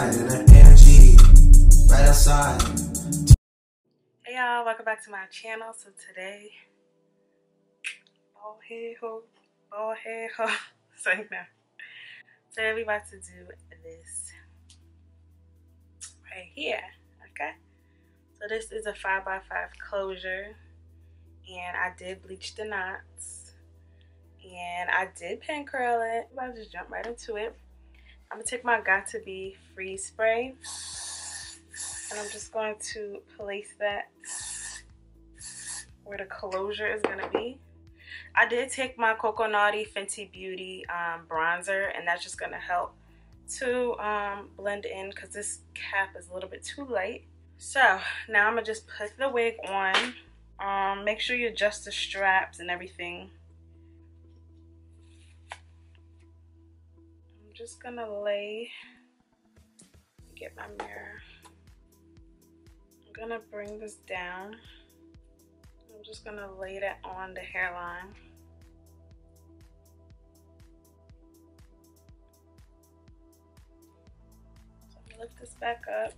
outside and the energy right outside. Hey y'all, welcome back to my channel. So today, bald head ho. So now, today we about to do this right here. Okay. So this is a 5x5 closure, and I did bleach the knots, and I did pin curl it. I'll just jump right into it. I'm gonna take my Got To Be freeze spray, and I'm just going to place that where the closure is gonna be. I did take my Coco Naughty Fenty Beauty bronzer, and that's just gonna help to blend in because this cap is a little bit too light. So now I'm gonna just put the wig on. Make sure you adjust the straps and everything. I'm just gonna get my mirror. I'm gonna bring this down. I'm just gonna lay that on the hairline. So I'm gonna lift this back up.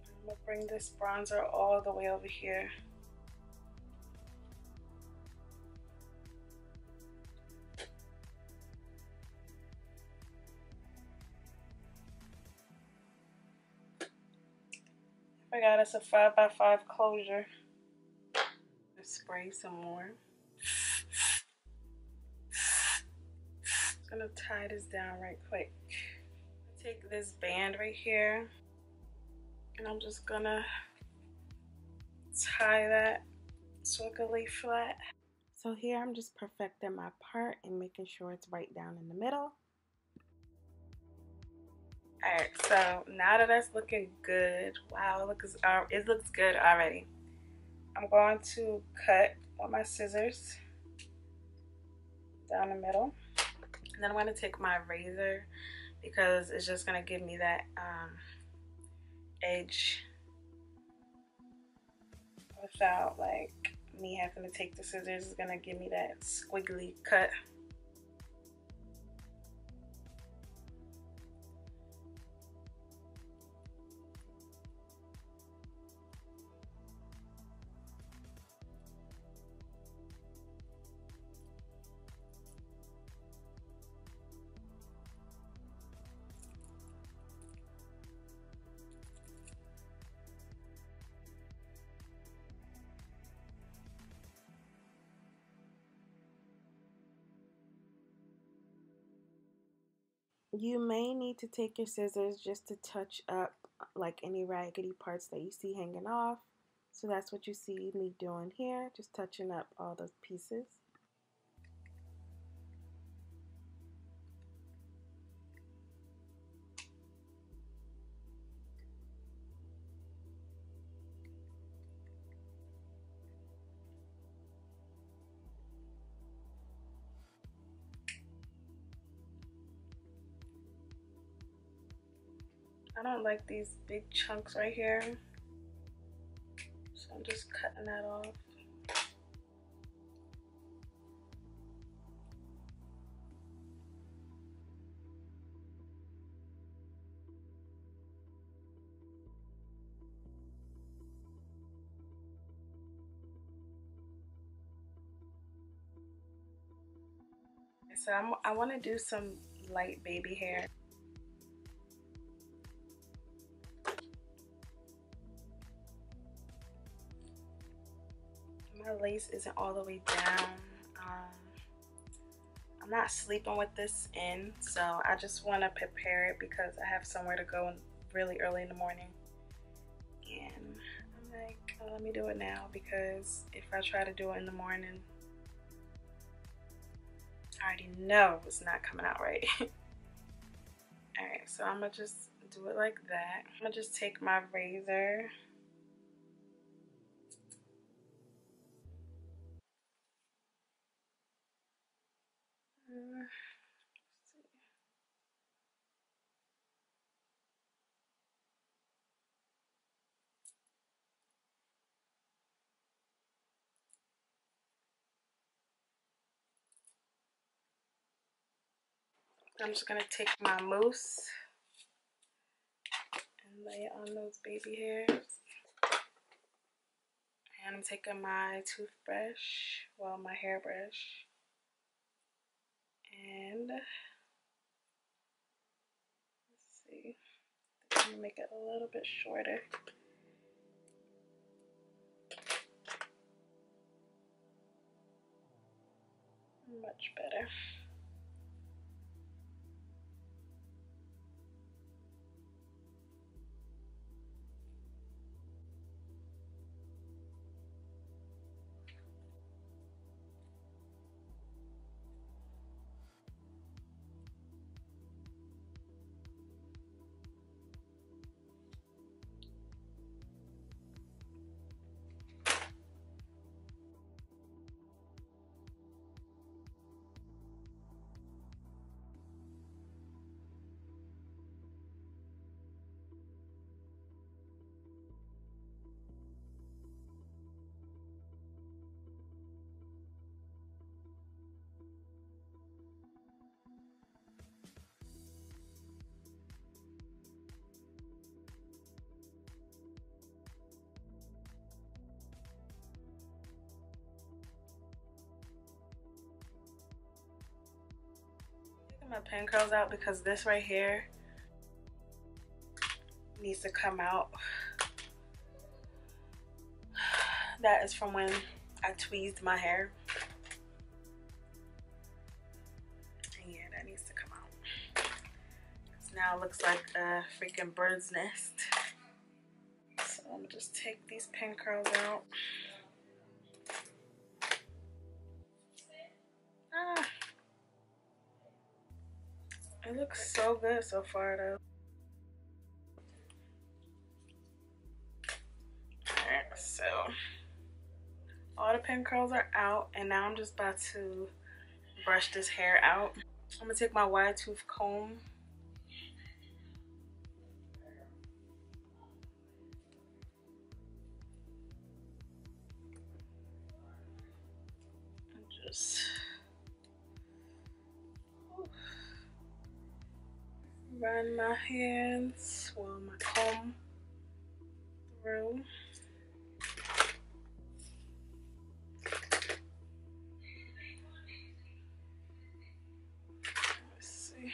I'm gonna bring this bronzer all the way over here. I got us a 5x5 closure. Let's spray some more. Just gonna tie this down right quick. Take this band right here, and I'm just gonna tie that so it can lay flat. So here I'm just perfecting my part and making sure it's right down in the middle. Alright, so now that that's looking good, wow, it looks good already. I'm going to cut with my scissors down the middle. And then I'm going to take my razor because it's just going to give me that edge without like me having to take the scissors. It's going to give me that squiggly cut. You may need to take your scissors just to touch up like any raggedy parts that you see hanging off. So that's what you see me doing here, just touching up all those pieces. I don't like these big chunks right here, so I'm just cutting that off. So I want to do some light baby hair. My lace isn't all the way down. I'm not sleeping with this in, so I just want to prepare it because I have somewhere to go really early in the morning. And I'm like, oh, let me do it now because if I try to do it in the morning, I already know it's not coming out right. Alright, so I'm gonna just do it like that. I'm gonna just take my razor. I'm just gonna take my mousse and lay it on those baby hairs. And I'm taking my toothbrush, well, my hairbrush, and let's see, I'm gonna make it a little bit shorter. Much better. My pin curls out because this right here needs to come out. That is from when I tweezed my hair. And yeah, that needs to come out. Now it looks like a freaking bird's nest. So I'm gonna just take these pin curls out. Ah. It looks so good so far though. Alright, so all the pin curls are out, and now I'm just about to brush this hair out. I'm gonna take my wide tooth comb and just run my hands, well, my comb through. Let's see.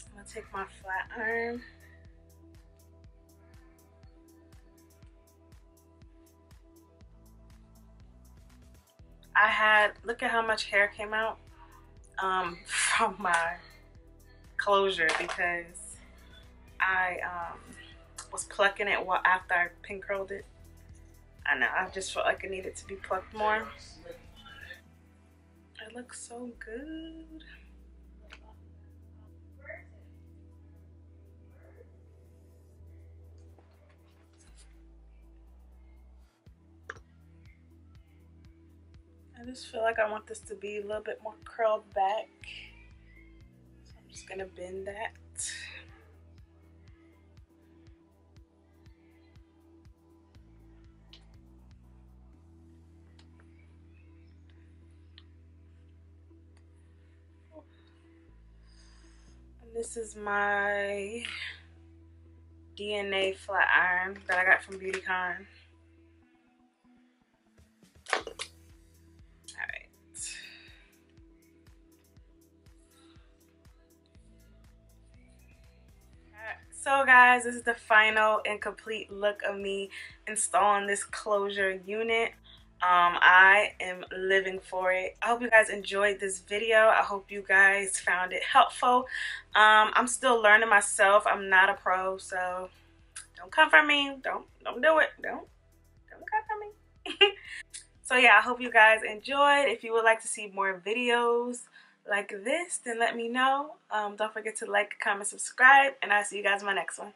I'm gonna take my flat iron. Look at how much hair came out from my closure because I was plucking it after I pin curled it. I know, I just felt like it needed to be plucked more. It looks so good. I just feel like I want this to be a little bit more curled back. So I'm just gonna bend that. And this is my DNA flat iron that I got from BeautyCon. So guys, this is the final and complete look of me installing this closure unit. I am living for it. I hope you guys enjoyed this video. I hope you guys found it helpful. I'm still learning myself. I'm not a pro, so don't come for me. Don't do it. Don't come for me. So yeah, I hope you guys enjoyed. If you would like to see more videos like this, then let me know. Don't forget to like, comment, subscribe, and I'll see you guys in my next one.